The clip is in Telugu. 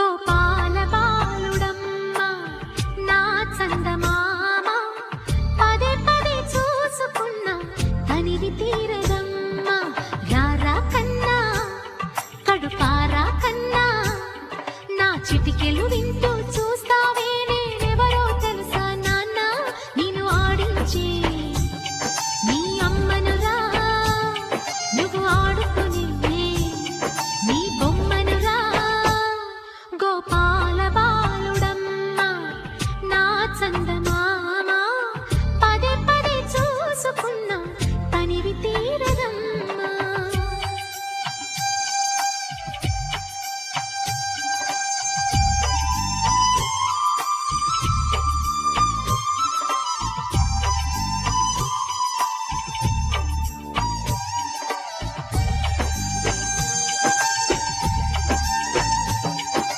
గోపాల బాలుడమ్మ నా చందమామ పదే పదే చూసుకున్న తనివి తీరదమ్మ రారా కన్నా కడుపారా కన్నా నా చిటికెలు వింటూ చూస్తావే నేనెవరో తెలుసా నాన్న నేను ఆడించే నీ అమ్మనురా నువ్వు ఆడుకునే నీ బొమ్మనురా గోపాల